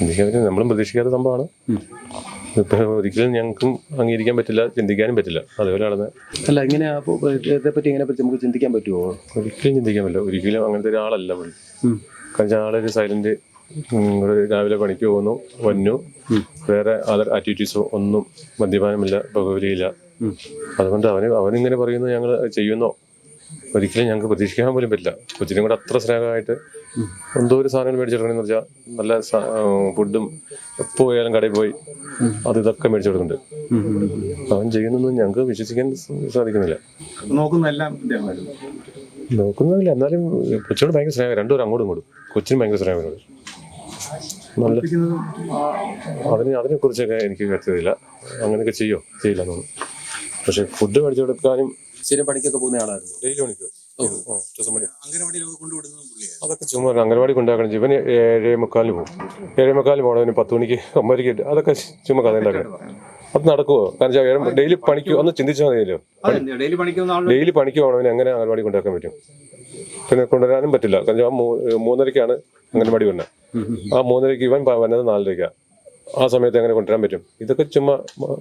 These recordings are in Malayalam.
ചിന്തിക്കാൻ പറ്റില്ല, നമ്മളും പ്രതീക്ഷിക്കാത്ത സംഭവമാണ്. ഇപ്പം ഒരിക്കലും ഞങ്ങൾക്കും അംഗീകരിക്കാൻ പറ്റില്ല, ചിന്തിക്കാനും പറ്റില്ല. അതേപോലെ നടന്ന് അല്ല ഇങ്ങനെ ഇതേപ്പറ്റി ഇതിനെപ്പറ്റി നമുക്ക് ചിന്തിക്കാൻ പറ്റുമോ? ഒരിക്കലും ചിന്തിക്കാൻ പറ്റില്ല. ഒരിക്കലും അങ്ങനത്തെ ഒരാളല്ല പുള്ളി. കാരണം ആളൊരു സൈലന്റ്, രാവിലെ പണിക്ക് പോകുന്നു, വന്നു, വേറെ അതർ ആക്ടിവിറ്റീസോ ഒന്നും, മദ്യപാനമില്ല, പുകവലിയില്ല. അതുകൊണ്ട് അവനിങ്ങനെ പറയുന്നത് ഞങ്ങൾ ചെയ്യുന്നോ ഒരിക്കലും ഞങ്ങൾക്ക് പ്രതീക്ഷിക്കാൻ പോലും പറ്റില്ല. കൊച്ചിനും കൂടെ അത്ര സ്നേഹമായിട്ട് എന്തോ ഒരു സാധനം മേടിച്ചെടുക്കണമെന്ന് വെച്ചാൽ നല്ല ഫുഡും എപ്പോൾ പോയാലും കടയിൽ പോയി ഇതൊക്കെ മേടിച്ചു കൊടുക്കുന്നുണ്ട്. അവൻ ചെയ്യുന്നൊന്നും ഞങ്ങൾക്ക് വിശ്വസിക്കാൻ സാധിക്കുന്നില്ല. നോക്കുന്നില്ല, എന്നാലും കൊച്ചിനോട് ഭയങ്കര സ്നേഹം, രണ്ടുപേരും അങ്ങോട്ടും ഇങ്ങോട്ടും. കൊച്ചിനും ഭയങ്കര സ്നേഹമാണ്. നല്ല അതിനെക്കുറിച്ചൊക്കെ എനിക്ക് വ്യക്തതയില്ല, അങ്ങനെയൊക്കെ ചെയ്യില്ല തോന്നുന്നു. പക്ഷെ ഫുഡ് മേടിച്ചു കൊടുക്കാനും സ്ഥിരം പണിക്കൊക്കെ പോകുന്ന ആളായിരുന്നു. ഡെയിലി പണിക്കോ അതൊക്കെ ചുമ്മാ അംഗനവാടി കൊണ്ടാക്കണം. ഇവന് 7:45 പോകും. 7:45 പോകണം, 10 മണിക്ക് 9 മണിക്ക്. അതൊക്കെ ചുമ്മാ കഥ ഉണ്ടാക്കണം. അത് നടക്കുമോ? കാരണം ഡെയിലി പണിക്ക് ഒന്ന് ചിന്തിച്ചാൽ മതിയല്ലോ. ഡെയിലി പണിക്ക് പോകണവന് എങ്ങനെ അംഗനവാടി കൊണ്ടാക്കാൻ പറ്റും? പിന്നെ കൊണ്ടുവരാനും പറ്റില്ല. കാരണം 3:30 അംഗനവാടി വന്നത്. ആ 3:30 ഇവൻ വന്നത് 4:30. ആ സമയത്ത് എങ്ങനെ കൊണ്ടുവരാൻ പറ്റും? ഇതൊക്കെ ചുമ്മാ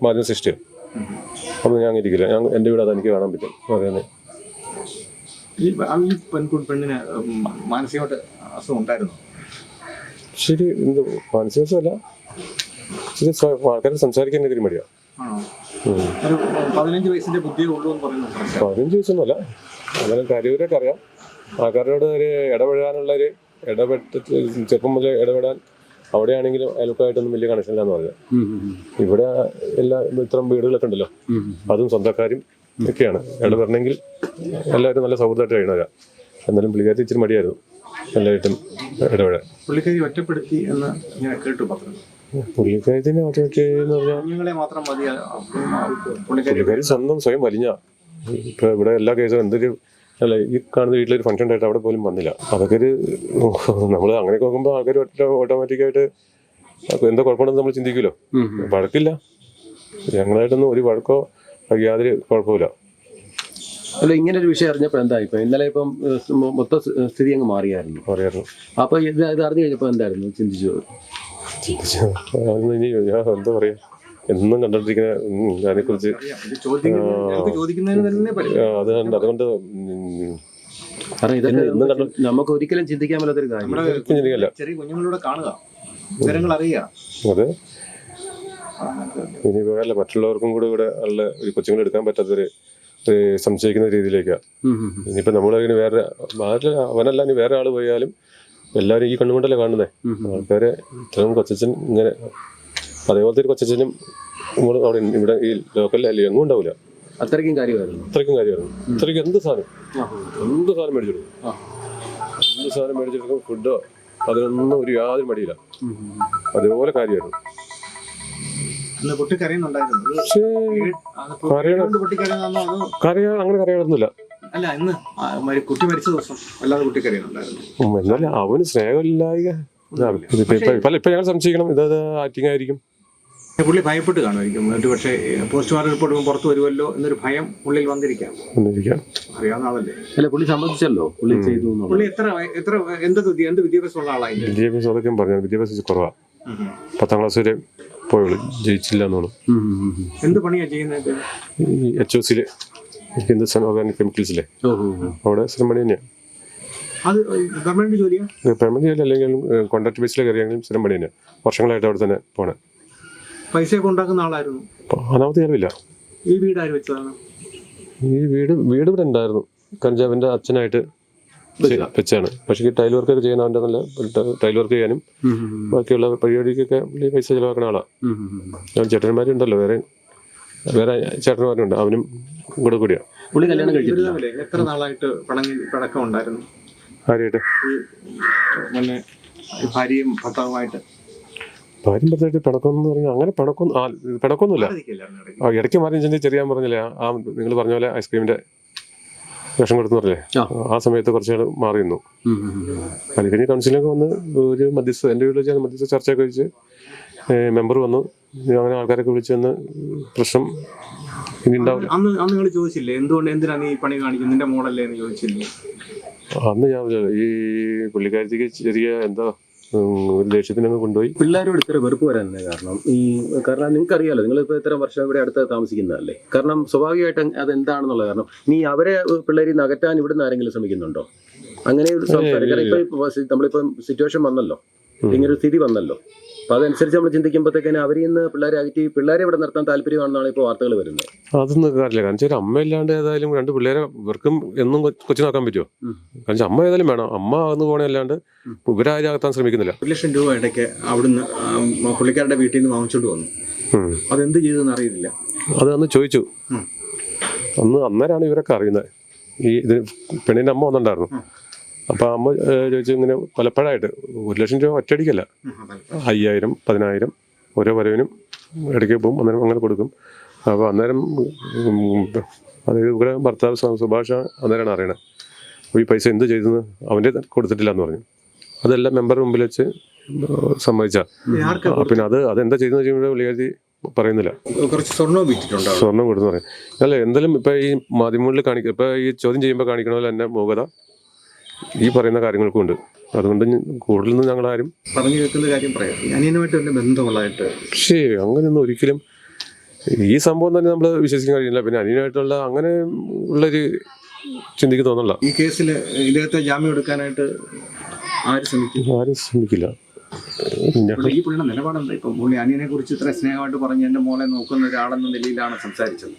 മാധ്യമ സൃഷ്ടി. അതൊന്നും ഞാൻ ഇരിക്കില്ല. എൻ്റെ വീട് അതെനിക്ക് കാണാൻ പറ്റും. പറയുന്നത് പെണ്ണിന് മാനസികമായിട്ട് അസുഖം ഉണ്ടായിരുന്നു. ശരി, എന്ത് മാനസികമല്ല, ശരി, ആൾക്കാർ സംസാരിക്കാൻ ഇതിന് മടിയാ. 15 വയസ്സിന്റെ ബുദ്ധിയേ ഉള്ളൂ എന്ന് പറയുന്നത്. 15 വയസ്സൊന്നുമല്ല, അങ്ങനെ കാര്യവരൊക്കെ അറിയാം. ആൾക്കാരോട് ഒരു ഇടപെടാനുള്ളൊരു ചെറുപ്പം മുതൽ ഇടപെടാൻ. അവിടെയാണെങ്കിലും അയൽക്കാരായിട്ടൊന്നും വലിയ കണക്ഷൻ ഇല്ലാന്ന് പറഞ്ഞത്. ഇവിടെ ഇത്തരം വീടുകളൊക്കെ ഉണ്ടല്ലോ, അതും സ്വന്തക്കാരും ഒക്കെയാണ്. ഇടപെടണമെങ്കിൽ എല്ലാവരും നല്ല സൗഹൃദമായിട്ട് കഴിയണവരാ. എന്നാലും പുള്ളിക്കാരി ഇച്ചിരി മടിയായിരുന്നു എല്ലായിട്ടും ഇടപെടാൻ. പുള്ളിക്കാരി ഒറ്റപ്പെടുത്തി എന്ന് ഞാൻ കേട്ടു പത്രം. പുള്ളിക്കാരത്തിനെ ഒറ്റപ്പെടുത്തി എന്ന് പറഞ്ഞാൽ പുള്ളിക്കാരി സ്വയം വലിഞ്ഞ. ഇപ്പൊ ഇവിടെ എല്ലാ കേസും എന്തൊരു അല്ല, ഈ കാണുന്ന വീട്ടിലൊരു ഫംഗ്ഷൻ ഉണ്ടായിട്ട് അവിടെ പോലും വന്നില്ല. അതൊക്കെ നമ്മൾ അങ്ങനെയൊക്കെ നോക്കുമ്പോൾ ആൾക്കാർ ഓട്ടോമാറ്റിക്കായിട്ട് എന്തോ കുഴപ്പമുണ്ടെന്ന് നമ്മൾ ചിന്തിക്കുമല്ലോ. വഴക്കില്ല, ഞങ്ങളായിട്ടൊന്നും ഒരു വഴക്കോ യാതൊരു കുഴപ്പമില്ല. അല്ല, ഇങ്ങനെ ഒരു വിഷയം അറിഞ്ഞപ്പോൾ എന്താ ഇപ്പം ഇന്നലെ മൊത്തം സ്ഥിതി അങ്ങ് മാറിയായിരുന്നു. അപ്പൊ ഇത് അറിഞ്ഞു കഴിഞ്ഞപ്പോൾ എന്തായിരുന്നു ചിന്തിച്ചു? ഇനി ഞാൻ എന്താ പറയാ, എന്നും കണ്ടോണ്ടിരിക്കുന്ന അതിനെക്കുറിച്ച് അതുകൊണ്ട് നമുക്ക് ഒരിക്കലും ചിന്തിക്കാൻ പറ്റാത്തൊരു കാര്യം. അതെ, ഇനി വേറെ മറ്റുള്ളവർക്കും കൂടെ ഉള്ള ഒരു കൊച്ചുങ്ങൾ എടുക്കാൻ പറ്റാത്തൊരു സംശയിക്കുന്ന രീതിയിലേക്കാണ്. ഇനിയിപ്പോ നമ്മളതിന് വേറെ അവനല്ല, ഇനി വേറെ ആള് പോയാലും എല്ലാവരും ഈ കണ്ണുകൊണ്ടല്ലേ കാണുന്നേ. ആൾക്കാരെ ഇത്രയും കൊച്ചച്ഛൻ ഇങ്ങനെ അതേപോലത്തെ ഒരു കൊച്ചച്ഛനും അവിടെ ഇവിടെ ഈ ലോക്കലിൽ എങ്ങും ഉണ്ടാവില്ല. അത്രയ്ക്കും കാര്യമായിരുന്നു. ഇത്രയ്ക്കും എന്ത് സാധനം മേടിച്ചെടുക്കും, ഫുഡോ അതിനൊന്നും ഒരു യാതൊരു മടിയില്ല. അതേപോലെ കാര്യമായിരുന്നു. അങ്ങനെ കരയാനൊന്നുമില്ല. എന്നാലും അവന് സ്നേഹമില്ലായ ഇപ്പൊ ഞങ്ങൾ സംശയിക്കണം ഇത് ആക്ടിങ് ആയിരിക്കും. പുള്ളി ഭയപ്പെട്ട് കാണുമായിരിക്കും. പക്ഷേ പോസ്റ്റ്മോർട്ടം റിപ്പോർട്ട് പുറത്തു വരുമല്ലോ എന്നൊരു ഭയം ഉള്ളിൽ വന്നിരിക്കാം. അറിയാവുന്ന ആളല്ലേ. അല്ല, പുള്ളി സമ്മതിച്ചല്ലോ, പുള്ളി ചെയ്തു. പുള്ളി എന്ത് വിദ്യാഭ്യാസമുള്ള ആളായി? വിദ്യാഭ്യാസം അതൊക്കെ പറഞ്ഞു. വിദ്യാഭ്യാസം കുറവാ. 10ാം ക്ലാസ് വരെ പോയുള്ളൂ, ജയിച്ചില്ല എന്നാണ്. എന്ത് പണിയാ ചെയ്യുന്നത്? ഈ HOCയില് ഹിന്ദുസ്ഥാൻ ഓർഗാനിക് കെമിക്കൽസിലെ അവിടെ സ്ഥിരം പണി തന്നെയാണ്. പെർമനന്റ് ജോലി അല്ലെങ്കിൽ കോൺട്രാക്ട് ബേസിലെ കയറിയാണെങ്കിലും സ്ഥിരം പണി തന്നെയാണ്. വർഷങ്ങളായിട്ട് അവിടെ തന്നെ പോണേ. പൈസയൊക്കെ ഉണ്ടാക്കുന്ന ആളായിരുന്നു. അനാമത്തെ ചെലവില്ല. ഈ വീട് ആര് വെച്ചതാണ്? ഈ വീട് ഇവിടെ ഉണ്ടായിരുന്നു. കഞ്ചാവിന്റെ അച്ഛനായിട്ട് വെച്ചാണ്. പക്ഷേ ഈ ടൈൽ വർക്കൊക്കെ ചെയ്യാൻ അവൻ്റെ നല്ല ടൈൽ വർക്ക് ചെയ്യാനും ബാക്കിയുള്ള പരിപാടിക്കൊക്കെ പൈസ ചിലവാക്കുന്ന ആളാണ്. ചേട്ടന്മാരുണ്ടല്ലോ, വേറെ ചേട്ടന്മാരുണ്ട്, അവനും കൂടെ കൂടിയാണ്. എത്ര നാളായിട്ട് പഴക്കം ഉണ്ടായിരുന്നു? ആരായിട്ട്? ഭാര്യയും ഭർത്താവുമായിട്ട്. ഭാര്യം ഭർത്താവായിട്ട് പിണക്കമെന്ന് പറഞ്ഞാൽ അങ്ങനെ പിണക്കൊന്നുമില്ല. ഇടയ്ക്ക് മാറി ചെറിയാൻ പറഞ്ഞില്ലേ, നിങ്ങൾ പറഞ്ഞ പോലെ ഐസ്ക്രീമിന്റെ വിഷം കൊടുത്തു പറഞ്ഞേ, ആ സമയത്ത് കുറച്ചുകൾ മാറി നിന്നു. അത് കഴിഞ്ഞ് കൗൺസിലൊക്കെ വന്ന് ഒരു എൻ്റെ വീട്ടിൽ വെച്ചാൽ മധ്യസ്ഥ ചർച്ചയൊക്കെ വെച്ച് മെമ്പർ വന്നു. അങ്ങനെ ആൾക്കാരൊക്കെ വിളിച്ചു വന്ന് പ്രശ്നം ഇനി ഉണ്ടാവില്ല. നിങ്ങൾ ചോദിച്ചില്ലേ എന്തിനാണ് ഈ പണി കാണിക്കുന്നത്, നിന്റെ മോഡല്ലേ എന്ന് ചോദിച്ചില്ലേ? അന്ന് ഞാൻ ഈ പുള്ളിക്കാരത്തേക്ക് ചെറിയ എന്താ ഒരു ദേഷ്യത്തിന് അങ്ങ് കൊണ്ടുപോയി. പിള്ളേരോട് ഇത്ര വെറുപ്പ് വരാൻ തന്നെ കാരണം നിങ്ങൾക്ക് അറിയാലോ, നിങ്ങളിപ്പോൾ ഇത്രയും വർഷം ഇവിടെ അടുത്ത് താമസിക്കുന്നതല്ലേ, കാരണം സ്വാഭാവികമായിട്ട് അതെന്താണെന്നുള്ള കാരണം നീ അവരെ പിള്ളേരിൽ നിന്ന് അകറ്റാൻ ഇവിടുന്ന് ആരെങ്കിലും ശ്രമിക്കുന്നുണ്ടോ? അങ്ങനെ ഒരു സംസാരം, കാരണം ഇപ്പൊ നമ്മളിപ്പം സിറ്റുവേഷൻ വന്നല്ലോ, ഇങ്ങനൊരു സ്ഥിതി വന്നല്ലോ, അപ്പൊ അതനുസരിച്ച് നമ്മൾ ചിന്തിക്കുമ്പോഴത്തേക്കാണ് അവരിൽ നിന്ന് പിള്ളേരെ അകറ്റി പിള്ളേരെ ഇവിടെ നിർത്താൻ താല്പര്യമാണെന്നാണ് ഇപ്പോൾ വാർത്തകൾ വരുന്നത്. അതൊന്നും കാര്യമില്ല. കാരണം വെച്ചാൽ അമ്മ ഇല്ലാണ്ട് ഏതായാലും 2 പിള്ളേരെ ഇവർക്കും എന്നും കൊച്ചു നോക്കാൻ പറ്റുമോ? കാരണം അമ്മ ഏതായാലും വേണം, അമ്മ അന്ന് പോകണേ അല്ലാണ്ട് ഇവരാരും അകത്താൻ ശ്രമിക്കുന്നില്ല. 1 ലക്ഷം രൂപ ഇടയ്ക്ക് അവിടുന്ന് പുള്ളിക്കാരുടെ വീട്ടിൽ നിന്ന് വാങ്ങിച്ചോണ്ട് വന്നു. അതെന്ത് ചെയ്തെന്ന് അറിയില്ല. അത് അന്ന് ചോദിച്ചു. അന്നേരമാണ് ഇവരൊക്കെ അറിയുന്നത്. ഇത് പെണ്ണിൻ്റെ അമ്മ വന്നിട്ടുണ്ടായിരുന്നു. അപ്പം അമ്മ ചോദിച്ചു ഇങ്ങനെ പലപ്പോഴായിട്ട് 1 ലക്ഷം രൂപ ഒറ്റയടിക്കല്ല, 5000, 10000 ഓരോ വരവിനും ഇടയ്ക്ക് പോകും, അന്നേരം അങ്ങനെ കൊടുക്കും. അപ്പോൾ അന്നേരം അതായത് ഇവിടെ ഭർത്താവ് സുഭാഷ അന്നേരമാണ് അറിയണത്. അപ്പോൾ ഈ പൈസ എന്ത് ചെയ്തെന്ന് അവൻ്റെ കൊടുത്തിട്ടില്ല എന്ന് പറഞ്ഞു. അതെല്ലാം മെമ്പർ മുമ്പിൽ വെച്ച് സമ്മതിച്ചാൽ പിന്നെ അതെന്താ ചെയ്തെന്ന് വെച്ചാൽ പുള്ളിക്കാരി പറയുന്നില്ല. കുറച്ച് സ്വർണ്ണം കൊടുത്തു പറയും. അല്ല എന്തായാലും ഇപ്പം ഈ മാധ്യമങ്ങളിൽ കാണിക്കുക, ഇപ്പം ഈ ചോദ്യം ചെയ്യുമ്പോൾ കാണിക്കണമല്ലോ എൻ്റെ മുഖത ഈ പറയുന്ന കാര്യങ്ങൾക്കും ഉണ്ട്. അതുകൊണ്ട് കൂടുതലൊന്നും ഞങ്ങളാരും പറഞ്ഞു കേൾക്കുന്ന കാര്യം പറയാം. അനിയനുമായിട്ട് എൻ്റെ ബന്ധമുള്ളതായിട്ട് പക്ഷേ അങ്ങനെയൊന്നും ഒരിക്കലും ഈ സംഭവം തന്നെ നമ്മൾ വിശ്വസിക്കാൻ കഴിയില്ല. പിന്നെ അനിയനായിട്ടുള്ള അങ്ങനെ ഉള്ളൊരു ചിന്തിക്ക് തോന്നില്ല. ഈ കേസിൽ ഇദ്ദേഹത്തെ ജാമ്യം എടുക്കാനായിട്ട് ആരും ശ്രമിക്കില്ല. ഈ പുള്ളിയുടെ നിലപാടെന്താ? ഇപ്പം പുള്ളി അനിയനെ കുറിച്ച് ഇത്ര സ്നേഹമായിട്ട് പറഞ്ഞ് എൻ്റെ മോളെ നോക്കുന്ന ഒരാളെന്ന നിലയിലാണ് സംസാരിച്ചത്.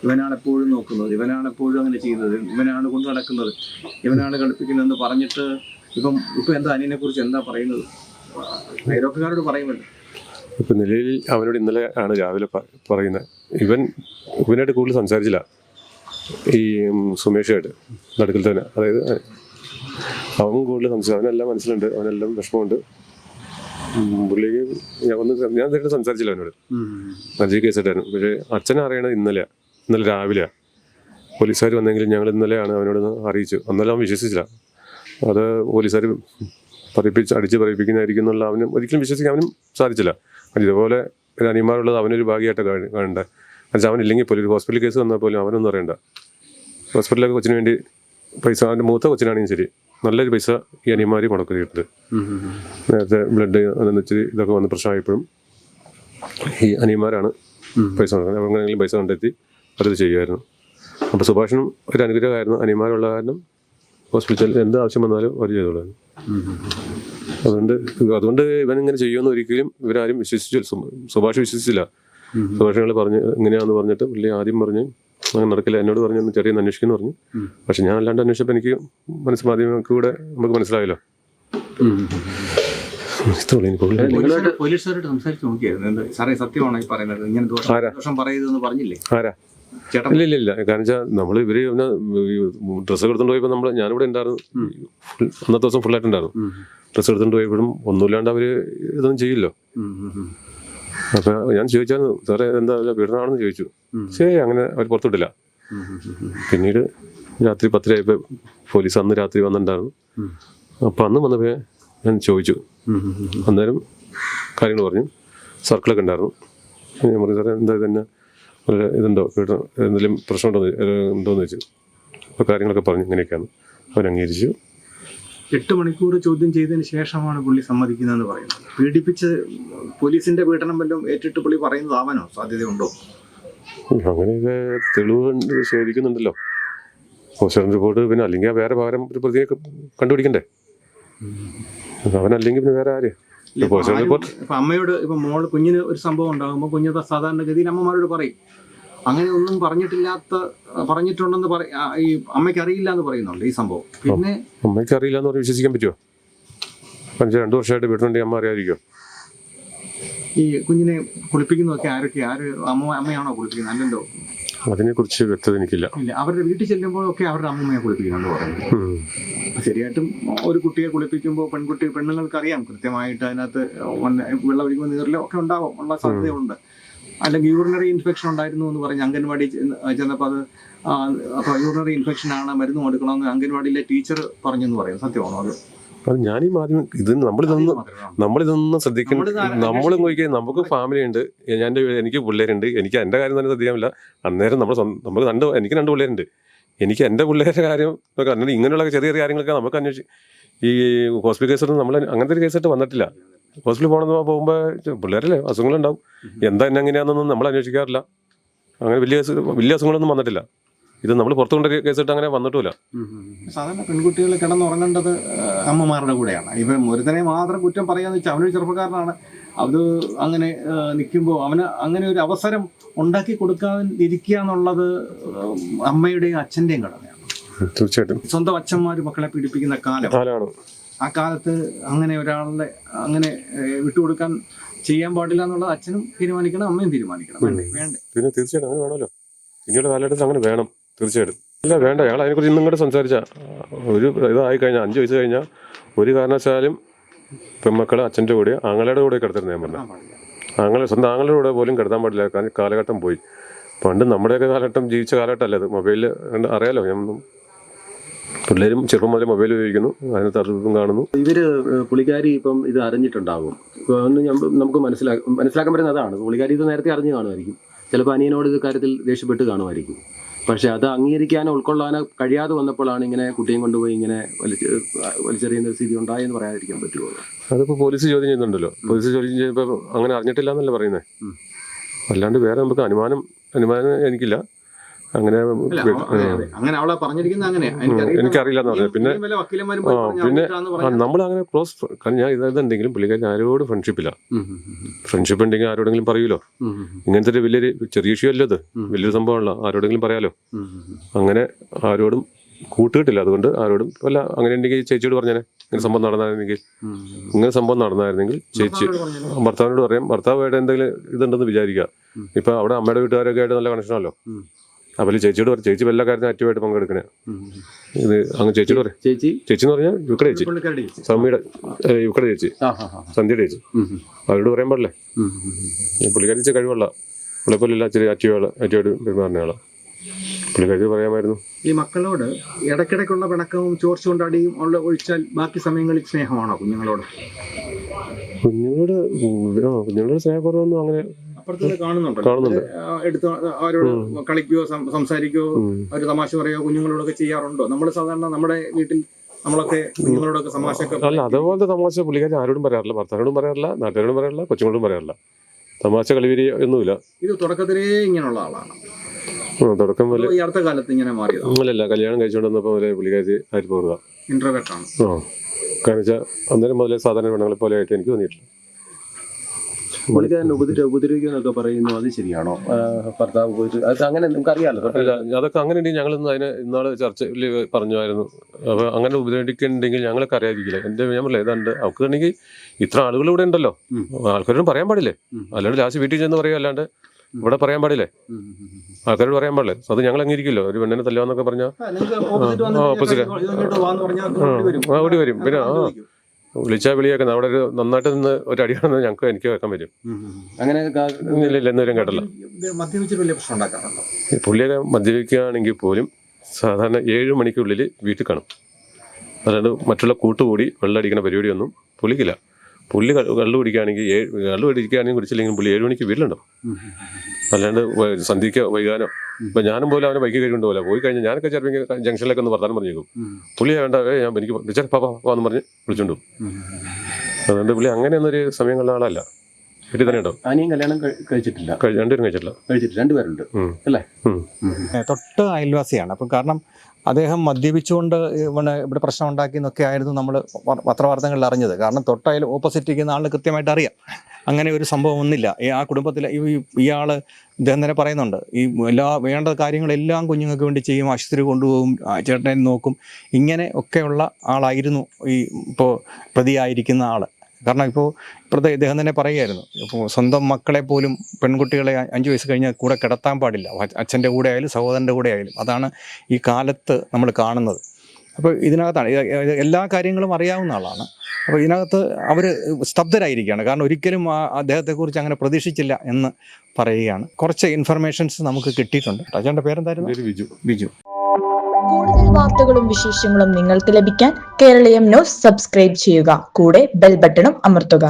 ഇവനാണ് എപ്പോഴും നോക്കുന്നത്, ഇവനാണ് എപ്പോഴും അങ്ങനെ ചെയ്യുന്നത്, ഇവനാണ് കൊണ്ടു നടക്കുന്നത്, ഇവനാണ് കളിപ്പിക്കുന്നതെന്ന് പറഞ്ഞിട്ട് ഇപ്പം എന്താ അനിയനെ കുറിച്ച് എന്താ പറയുന്നത്? അയൽവക്കക്കാരോട് പറയുമല്ലോ. ഇപ്പം നിലയിൽ അവനോട് ഇന്നലെ ആണ് രാവിലെ പറയുന്നത്. ഇവനായിട്ട് കൂടുതൽ സംസാരിച്ചില്ല, ഈ സുമേഷായിട്ട് നടുക്കിൽ തന്നെ. അതായത് അവൻ കൂടുതൽ സംസാരിച്ചു. അവനെല്ലാം മനസ്സിലുണ്ട്, അവനെല്ലാം വിഷമമുണ്ട്. പുള്ളിക്ക് ഞാൻ നേരിട്ട് സംസാരിച്ചില്ല അവനോട്. അജയ് കേസായിട്ടായിരുന്നു. പക്ഷേ അച്ഛനെ അറിയണത് ഇന്നലെ രാവിലെയാണ്. പോലീസുകാർ വന്നെങ്കിലും ഞങ്ങൾ ഇന്നലെയാണ് അവനോട് അറിയിച്ചു. അന്നലെ അവൻ വിശ്വസിച്ചില്ല. അത് പോലീസുകാർ അടിച്ച് പറയിപ്പിക്കുന്നതായിരിക്കും എന്നുള്ള അവനും ഒരിക്കലും വിശ്വസിക്കാൻ അവനും സാധിച്ചില്ല. ഇതുപോലെ ഒരു അനിയന്മാരുള്ളത് അവനൊരു ഭാഗ്യമായിട്ട് കാണേണ്ട. എന്നുവെച്ചാൽ അവനില്ലെങ്കിൽ പോലും ഒരു ഹോസ്പിറ്റൽ കേസ് വന്നാൽ പോലും അവനൊന്നും അറിയണ്ട. ഹോസ്പിറ്റലിലൊക്കെ കൊച്ചിന് വേണ്ടി പൈസ, അവൻ്റെ മൂത്ത കൊച്ചിനാണെങ്കിലും ശരി നല്ലൊരു പൈസ ഈ അനിയന്മാർ മുടക്കിയിട്ടുണ്ട്. നേരത്തെ ബ്ലഡ് അതെന്ന് വെച്ച് ഇതൊക്കെ വന്ന് പ്രശ്നമായപ്പോഴും ഈ അനിയന്മാരാണ് പൈസ കൊടുക്കുന്നത്. എങ്ങനെയെങ്കിലും പൈസ കണ്ടെത്തി അത് ചെയ്യുമായിരുന്നു. അപ്പോൾ സുഭാഷനും ഒരു അനുഗ്രഹമായിരുന്നു. അനിയന്മാരുള്ള കാരണം ഹോസ്പിറ്റലിൽ എന്ത് ആവശ്യം വന്നാലും അവർ ചെയ്തോളായിരുന്നു. അതുകൊണ്ട് ഇവനിങ്ങനെ ചെയ്യുമെന്ന് ഒരിക്കലും ഇവരാരും സുഭാഷ് വിശ്വസിച്ചില്ല. സുഭാഷങ്ങൾ പറഞ്ഞ് ഇങ്ങനെയാണെന്ന് പറഞ്ഞിട്ട് പുള്ളി ആദ്യം പറഞ്ഞ് അങ്ങനെ നടക്കില്ല, എന്നോട് പറഞ്ഞു ഒന്ന് ചെറിയ അന്വേഷിക്കുന്നു പറഞ്ഞു. പക്ഷെ ഞാൻ അല്ലാണ്ട് അന്വേഷിച്ചപ്പോൾ എനിക്ക് മാധ്യമങ്ങൾക്ക് കൂടെ നമുക്ക് മനസ്സിലായല്ലോ. പോലീസുകാരോട് സംസാരിച്ച് നോക്കിയായിരുന്നു. സാറേ സത്യമാണോ ഈ പറയുന്നത്? ഇങ്ങനെ ദോഷം പറയരുതെന്ന് പറഞ്ഞില്ലേ? ആരാ? ഇല്ല. കാരണം വെച്ചാൽ നമ്മൾ ഇവര് ഡ്രസ്സ് എടുത്തോണ്ട് പോയപ്പോൾ ഞാനിവിടെ ഉണ്ടായിരുന്നു. അന്നത്തെ ദിവസം ഫുള്ളായിട്ടുണ്ടായിരുന്നു. ഡ്രസ്സ് എടുത്തോണ്ട് പോയപ്പോഴും ഒന്നുമില്ലാണ്ട് അവര് ഇതൊന്നും ചെയ്യില്ലോ. അപ്പൊ ഞാൻ ചോദിച്ചായിരുന്നു, സാറേ എന്താ പീഡനമാണെന്ന് ചോദിച്ചു. ശരി, അങ്ങനെ അവർ പുറത്തുവിട്ടില്ല. പിന്നീട് രാത്രി 10 പോലീസ് അന്ന് രാത്രി വന്നിട്ടുണ്ടായിരുന്നു. അപ്പൊ അന്ന് വന്നപ്പോ ഞാൻ ചോദിച്ചു. അന്നേരം കാര്യങ്ങൾ പറഞ്ഞു. സർക്കിളൊക്കെ ഉണ്ടായിരുന്നു. ഞാൻ പറഞ്ഞു, സാറേ എന്താ തന്നെ ഇതുണ്ടോ, എന്തെങ്കിലും പ്രശ്നമുണ്ടോ ഉണ്ടോയെന്ന് വെച്ചു. അപ്പോൾ കാര്യങ്ങളൊക്കെ പറഞ്ഞു. ഇങ്ങനെയൊക്കെയാണ് അവൻ അംഗീകരിച്ചു. 8 മണിക്കൂർ ചോദ്യം ചെയ്തതിന് ശേഷമാണ് പുള്ളി സമ്മതിക്കുന്നതെന്ന് പറയുന്നത്. പീഡിപ്പിച്ച് പോലീസിന്റെ പീഡനം വല്ലതും ഏറ്റിട്ട് പുള്ളി പറയുന്നതാവാനോ സാധ്യതയുണ്ടോ? അങ്ങനെയൊക്കെ തെളിവ് ശേഖരിക്കുന്നുണ്ടല്ലോ, പോസ്റ്റ്മോർട്ടം റിപ്പോർട്ട്. പിന്നെ അല്ലെങ്കിൽ വേറെ പകരം ഒരു പ്രതിയെ കണ്ടുപിടിക്കണ്ടേ? അവനല്ലെങ്കിൽ പിന്നെ വേറെ ആര്? പോസ്റ്റ്മോർട്ടം റിപ്പോർട്ട് ഇപ്പം അമ്മയോട്, ഇപ്പം മോള് കുഞ്ഞിന് ഒരു സംഭവം ഉണ്ടാകുമ്പോൾ കുഞ്ഞ് സാധാരണഗതിയിൽ അമ്മമാരോട് പറയും. അങ്ങനെ ഒന്നും പറഞ്ഞിട്ടുണ്ടെന്ന് ഈ അമ്മയ്ക്ക് അറിയില്ല എന്ന് പറയുന്നുണ്ട് ഈ സംഭവം. പിന്നെ അമ്മയ്ക്ക് അറിയില്ല എന്ന് പറഞ്ഞ് വിശ്വസിക്കാൻ പറ്റുമോ? 2 വർഷമായിട്ട് വീട്ടിലുണ്ടെങ്കിൽ അമ്മ അറിയാതിരിക്കുമോ? ഈ കുഞ്ഞിനെ കുളിപ്പിക്കുന്നതൊക്കെ അമ്മയാണോ കുളിപ്പിക്കുന്നത്? അല്ലല്ലോ. അതിനെക്കുറിച്ച് വ്യക്തത എനിക്കില്ല. ഇല്ല, അവരുടെ വീട്ടിൽ ചെല്ലുമ്പോഴൊക്കെ അവരുടെ അമ്മമ്മയെ കുളിപ്പിക്കുന്നുണ്ട് പറയുന്നത്. ശരിയായിട്ടും ഒരു കുട്ടിയെ കുളിപ്പിക്കുമ്പോൾ പെണ്ണുങ്ങൾക്ക് അറിയാം കൃത്യമായിട്ട് അതിനകത്ത് വെള്ളം ഒഴിക്കുമ്പോൾ നീറിലോ ഒക്കെ ഉണ്ടാവും, ഉള്ള സാധ്യതയുണ്ട്. അല്ലെങ്കിൽ യൂറിനറി ഇൻഫെക്ഷൻ ഉണ്ടായിരുന്നു എന്ന് പറഞ്ഞ് അംഗൻവാടി ചെന്നപ്പോൾ അപ്പോൾ യൂറിനറി ഇൻഫെക്ഷനാണ്, മരുന്ന് കൊടുക്കണമെന്ന് അംഗൻവാടിയിലെ ടീച്ചർ പറഞ്ഞെന്ന് പറയും. സത്യമാണോ അത്? അത് ഞാനീ മാധ്യമം നമ്മളിതൊന്നും ശ്രദ്ധിക്കണം. നമ്മൾ നോക്കിയാൽ നമുക്ക് ഫാമിലി ഉണ്ട്, എനിക്ക് പിള്ളേരുണ്ട്. എനിക്ക് എൻ്റെ കാര്യം തന്നെ ശ്രദ്ധിക്കാമില്ല. അന്നേരം എനിക്ക് 2 പിള്ളേരുണ്ട്. എനിക്ക് എൻ്റെ പിള്ളേരുടെ കാര്യം നോക്കാം. ഇങ്ങനെയുള്ള ചെറിയ കാര്യങ്ങളൊക്കെ നമുക്ക് ഈ ഹോസ്പിറ്റൽ കേസൊന്നും നമ്മൾ അങ്ങനത്തെ ഒരു കേസായിട്ട് വന്നിട്ടില്ല. ഹോസ്പിറ്റലിൽ പോകുമ്പോൾ പിള്ളേരല്ലേ അസുഖങ്ങളുണ്ടാവും, എന്താ എങ്ങനെയാണെന്നൊന്നും നമ്മൾ അന്വേഷിക്കാറില്ല. അങ്ങനെ വലിയ അസുഖങ്ങളൊന്നും വന്നിട്ടില്ല. ഇത് നമ്മൾ പുറത്തു കൊണ്ട കേസിട്ട് അങ്ങനെ വന്നിട്ടില്ല. സാധാരണ പെൺകുട്ടികൾ കിടന്നുറങ്ങേണ്ടത് അമ്മമാരുടെ കൂടെയാണ്. ഇപ്പം ഒരുത്തനെ മാത്രം കുറ്റം പറയാന്ന് വെച്ചാൽ അവനൊരു ചെറുപ്പക്കാരനാണ്. അത് അങ്ങനെ നിൽക്കുമ്പോൾ അവന് അങ്ങനെ ഒരു അവസരം ഉണ്ടാക്കി കൊടുക്കാതിരിക്കുക എന്നുള്ളത് അമ്മയുടെയും അച്ഛൻ്റെയും കടമയാണ്. തീർച്ചയായിട്ടും സ്വന്തം അച്ഛന്മാർ മക്കളെ പീഡിപ്പിക്കുന്ന കാലമാണ്. ആ കാലത്ത് അങ്ങനെ ഒരാളുടെ അങ്ങനെ വിട്ടുകൊടുക്കാൻ ചെയ്യാൻ പാടില്ല എന്നുള്ളത് അച്ഛനും തീരുമാനിക്കണം, അമ്മയും തീരുമാനിക്കണം. വേണ്ടേ? പിന്നെ തീർച്ചയായിട്ടും അങ്ങനെ വേണമല്ലോ. പിന്നീട് കാലഘട്ടത്തിൽ അങ്ങനെ വേണം. തീർച്ചയായിട്ടും ഇല്ല വേണ്ട. ഞങ്ങൾ അതിനെക്കുറിച്ച് ഇന്നും കൂടെ സംസാരിച്ച ഒരു ഇതായി കഴിഞ്ഞാൽ 5 വയസ്സ് കഴിഞ്ഞാൽ ഒരു കാരണവശാലും പെൺമക്കളെ അച്ഛൻ്റെ കൂടെ ആങ്ങളുടെ കൂടെ കിടത്തരുത്. ഞാൻ പറഞ്ഞു സ്വന്തം ആങ്ങളുടെ കൂടെ പോലും കിടത്താൻ പാടില്ല. കാരണം കാലഘട്ടം പോയി. പണ്ട് നമ്മുടെയൊക്കെ കാലഘട്ടം ജീവിച്ച കാലഘട്ടമല്ല അത്. മൊബൈലിൽ അറിയാലോ. ഞാൻ പിള്ളേരും ചെറുപ്പം മുതലേ മൊബൈൽ ഉപയോഗിക്കുന്നു, അതിനകത്ത് അറിവും കാണുന്നു. പുള്ളിക്കാരി ഇപ്പം ഇത് അറിഞ്ഞിട്ടുണ്ടാകും. ഒന്ന് നമുക്ക് മനസ്സിലാക്കാൻ പറ്റുന്ന അതാണ്, പുള്ളിക്കാരി ഇത് നേരത്തെ അറിഞ്ഞു കാണുമായിരിക്കും. ചിലപ്പോൾ അനിയനോട് ഇത് കാര്യത്തിൽ ദേഷ്യപ്പെട്ട് കാണുമായിരിക്കും. പക്ഷെ അത് അംഗീകരിക്കാനോ ഉൾക്കൊള്ളാനോ കഴിയാതെ വന്നപ്പോഴാണ് ഇങ്ങനെ കുട്ടിയും കൊണ്ടുപോയി ഇങ്ങനെ വലിച്ചെറിയുന്ന സ്ഥിതി ഉണ്ടായെന്ന് പറയാതിരിക്കാൻ പറ്റുമോ? അതിപ്പോൾ പോലീസ് ചോദ്യം ചെയ്യുന്നുണ്ടല്ലോ. പോലീസ് ചോദ്യം ചെയ്യുമ്പോൾ അങ്ങനെ അറിഞ്ഞിട്ടില്ല എന്നല്ല പറയുന്നത്. അല്ലാണ്ട് വേറെ നമുക്ക് അനുമാനം എനിക്കില്ല. അങ്ങനെ അങ്ങനെ അവളെ പറഞ്ഞിരിക്കുന്നത് അങ്ങനെ എനിക്കറിയില്ല എന്ന് പറഞ്ഞു. പിന്നെ നമ്മൾ അങ്ങനെ ക്ലോസ് ഞാൻ ഇതെന്തെങ്കിലും പുള്ളിക്കാരി ആരോട് ഫ്രണ്ട്ഷിപ്പില്ല. ഫ്രണ്ട്ഷിപ്പ് ഉണ്ടെങ്കിൽ ആരോടെങ്കിലും പറയൂലോ. ഇങ്ങനത്തെ ഒരു വലിയൊരു ചെറിയ ഇഷ്യൂ അല്ലോ, ഇത് വലിയൊരു സംഭവമല്ല. ആരോടെങ്കിലും പറയാലോ. അങ്ങനെ ആരോടും കൂട്ടുകിട്ടില്ല. അതുകൊണ്ട് ആരോടും അല്ല. അങ്ങനെ ഉണ്ടെങ്കിൽ ചേച്ചിയോട് പറഞ്ഞേനെ ഇങ്ങനെ സംഭവം നടന്നായിരുന്നെങ്കിൽ ചേച്ചി ഭർത്താവിനോട് പറയാം. ഭർത്താവായിട്ട് എന്തെങ്കിലും ഇതുണ്ടെന്ന് വിചാരിക്കുക. ഇപ്പൊ അവിടെ അമ്മയുടെ വീട്ടുകാരൊക്കെ ആയിട്ട് നല്ല കണക്ഷനാണല്ലോ. അപ്പോൾ ചേച്ചിയോട് പറയും. ചേച്ചി എല്ലാ കാര്യത്തിനും ആക്റ്റീവായിട്ട് പങ്കെടുക്കണേ. ഇത് അങ്ങ് ചേച്ചിയോട് പറയും. ചേച്ചി എന്ന് പറഞ്ഞാൽ യുക്കടെ ചേച്ചി, സമ്മിയുടെ യുക്കടെ ചേച്ചി, സന്ധ്യയുടെ ചേച്ചി. അവരോട് പറയാൻ പാടില്ലേ. പുള്ളിക്കാരി ചേച്ചി കഴിവുള്ള പുള്ളിപ്പോലില്ല. ഇച്ചിരി ആക്റ്റീവായിട്ട് പെരുമാറുന്ന ആളാണ്. പുള്ളിക്കാരി പറയാമായിരുന്നു. ഈ മക്കളോട് ഇടയ്ക്കിടയ്ക്കുള്ള പിണക്കവും ചോർച്ച കൊണ്ടടിയും ഉള്ള ഒഴിച്ചാൽ ബാക്കി സമയങ്ങളിൽ സ്നേഹമാണോ കുഞ്ഞുങ്ങളോട്? കുഞ്ഞുങ്ങളുടെ സ്നേഹക്കുറവൊന്നും അങ്ങനെ കാണുന്നുണ്ട്. എടുത്ത് അവരോട് കളിക്കുകയോ സംസാരിക്കുകയോ ഒരു തമാശ പറയുകയോ കുഞ്ഞുങ്ങളോടൊക്കെ ചെയ്യാറുണ്ടോ? നമ്മൾ സാധാരണ നമ്മുടെ വീട്ടിൽ നമ്മളൊക്കെ കുഞ്ഞുങ്ങളോടൊക്കെ തമാശയൊക്കെ അല്ല, അതുപോലത്തെ തമാശ പുള്ളിക്കാരി ആരോടും പറയാറില്ല. ഭർത്താവിനോടും പറയാറില്ല, നാട്ടുകാരോടും പറയാറില്ല, കൊച്ചുങ്ങളോടും പറയാറില്ല. തമാശ കളിവിരി ഒന്നുമില്ല. ഇത് തുടക്കത്തിലേ ഇങ്ങനെയുള്ള ആളാണ്. തുടക്കം പോലെ ഈ അടുത്ത കാലത്ത് ഇങ്ങനെ മാറിയത് അങ്ങനെയല്ല. കല്യാണം കഴിച്ചുകൊണ്ട് വന്നപ്പോൾ വരെ പുള്ളിക്കാരി ആയിട്ട് പോകുക ഇൻട്രോവേർട്ടാണ്. കാരണം വെച്ചാൽ അന്നേരം മുതലേ സാധാരണ പെണ്ണുങ്ങളെ പോലെ ആയിട്ട് എനിക്ക് തോന്നിയിട്ടില്ല. പുള്ളിക്കാരൻ ഉപദ്രവിക്കുന്നൊക്കെ പറയുന്നു, അത് ശരിയാണോ? ഭർത്താവ് അത് അങ്ങനെ നമുക്കറിയാമല്ലോ. അതൊക്കെ അങ്ങനെ ഉണ്ടെങ്കിൽ ഞങ്ങളൊന്നും അതിന് ഇന്നാള് ചർച്ചയിൽ പറഞ്ഞായിരുന്നു. അപ്പോൾ അങ്ങനെ ഉപദ്രവിക്കുന്നുണ്ടെങ്കിൽ ഞങ്ങളൊക്കെ അറിയാതിരിക്കില്ല. ഞാൻ പറഞ്ഞില്ല ഏതാണ്ട് അവർക്ക് ഇത്ര ആളുകൾ ഇവിടെ ഉണ്ടല്ലോ, ആൾക്കാരോടും പറയാൻ പാടില്ലേ. അല്ലാണ്ട് ലാസ്റ്റ് വീട്ടിൽ ചെന്ന് പറയുക, അല്ലാണ്ട് ഇവിടെ പറയാൻ പാടില്ലേ, ആൾക്കാരോട് പറയാൻ പാടില്ലേ. അത് ഞങ്ങൾ അംഗീകരിക്കില്ലോ. ഒരു പെണ്ണിനെ തല്ലാന്നൊക്കെ പറഞ്ഞാൽ ഓപ്പോസിറ്റ് ഓടി വരും. പിന്നെ വിളിച്ചാൽ വിളിയാക്കുന്നത് അവിടെ ഒരു നന്നായിട്ട് നിന്ന് ഒരു അടിയാണെന്ന് എനിക്ക് വെക്കാൻ പറ്റും. അങ്ങനെ ഇല്ല എന്നവരും കേട്ടല്ലോ. പുള്ളിയൊക്കെ മദ്യപിക്കുകയാണെങ്കിൽ പോലും സാധാരണ 7 മണിക്കുള്ളിൽ വീട്ടിൽ കാണും. അല്ലാണ്ട് മറ്റുള്ള കൂട്ടുകൂടി വെള്ളമടിക്കുന്ന പരിപാടിയൊന്നും പുള്ളിക്കില്ല. പുള്ളി കള്ളു പിടിക്കുകയാണെങ്കിൽ കുടിച്ചില്ലെങ്കിലും പുള്ളി 7 മണിക്ക് വീട്ടിലുണ്ടാവും. അല്ലാണ്ട് സന്ധ്യയ്ക്ക് വൈകാനോ. ഇപ്പം ഞാനും പോലും അവനെ ബൈക്ക് കഴിക്കൊണ്ട് പോലെ പോയി കഴിഞ്ഞാൽ ഞാനൊക്കെ ചിലപ്പോൾ ജംഗ്ഷനിലൊക്കെ ഒന്ന് വർത്താനം പറഞ്ഞേക്കും. പുള്ളി വേണ്ട എനിക്ക് വിളിച്ചാൽ പാപ്പാന്ന് പറഞ്ഞ് വിളിച്ചോണ്ടും. അതുകൊണ്ട് പുള്ളി അങ്ങനെയൊന്നൊരു സമയങ്ങളുടെ ആളല്ല. വീട്ടിൽ തന്നെ ഉണ്ടാവും. അനിയൻ കല്യാണം കഴിച്ചിട്ടില്ല? രണ്ടുപേരും കഴിച്ചിട്ടില്ല. രണ്ടുപേരുണ്ട് അല്ലേ? തൊട്ട് അയൽവാസിയാണ്. അപ്പം കാരണം അദ്ദേഹം മദ്യപിച്ചുകൊണ്ട് ഇവിടെ പ്രശ്നം ഉണ്ടാക്കിയെന്നൊക്കെ ആയിരുന്നു നമ്മൾ പത്രവാർത്തകളിൽ അറിഞ്ഞത്. കാരണം തൊട്ടയൽ ഓപ്പോസിറ്റ് ഇരിക്കുന്ന ആളിന് കൃത്യമായിട്ട് അറിയാം അങ്ങനെ ഒരു സംഭവം ഒന്നുമില്ല. ആ കുടുംബത്തിലെ ഇയാൾ ഇദ്ദേഹം തന്നെ പറയുന്നുണ്ട്, ഈ വേണ്ട കാര്യങ്ങളെല്ലാം കുഞ്ഞുങ്ങൾക്ക് വേണ്ടി ചെയ്യും, ആശുപത്രി കൊണ്ടുപോകും, ചേട്ടനെ നോക്കും, ഇങ്ങനെ ഒക്കെയുള്ള ആളായിരുന്നു ഇപ്പോൾ പ്രതിയായിരിക്കുന്ന ആൾ. കാരണം ഇപ്പോൾ ഇപ്പോഴത്തെ ഇദ്ദേഹം തന്നെ പറയുമായിരുന്നു, ഇപ്പോൾ സ്വന്തം മക്കളെ പോലും പെൺകുട്ടികളെ 5 വയസ്സ് കഴിഞ്ഞാൽ കൂടെ കിടത്താൻ പാടില്ല, അച്ഛൻ്റെ കൂടെ ആയാലും സഹോദരൻ്റെ കൂടെ ആയാലും. അതാണ് ഈ കാലത്ത് നമ്മൾ കാണുന്നത്. അപ്പോൾ ഇതിനകത്താണ് എല്ലാ കാര്യങ്ങളും അറിയാവുന്ന ആളാണ്. അപ്പോൾ ഇതിനകത്ത് അവർ സ്തബ്ധരായിരിക്കുകയാണ്. കാരണം ഒരിക്കലും അദ്ദേഹത്തെക്കുറിച്ച് അങ്ങനെ പ്രതീക്ഷിച്ചില്ല എന്ന് പറയുകയാണ്. കുറച്ച് ഇൻഫർമേഷൻസ് നമുക്ക് കിട്ടിയിട്ടുണ്ട്. അച്ഛൻ്റെ പേരെന്തായിരുന്നു? ബിജു. കൂടുതൽ വാർത്തകളും വിശേഷങ്ങളും നിങ്ങൾക്ക് ലഭിക്കാൻ കേരളീയം ന്യൂസ് സബ്സ്ക്രൈബ് ചെയ്യുക. കൂടെ ബെൽ ബട്ടണും അമർത്തുക.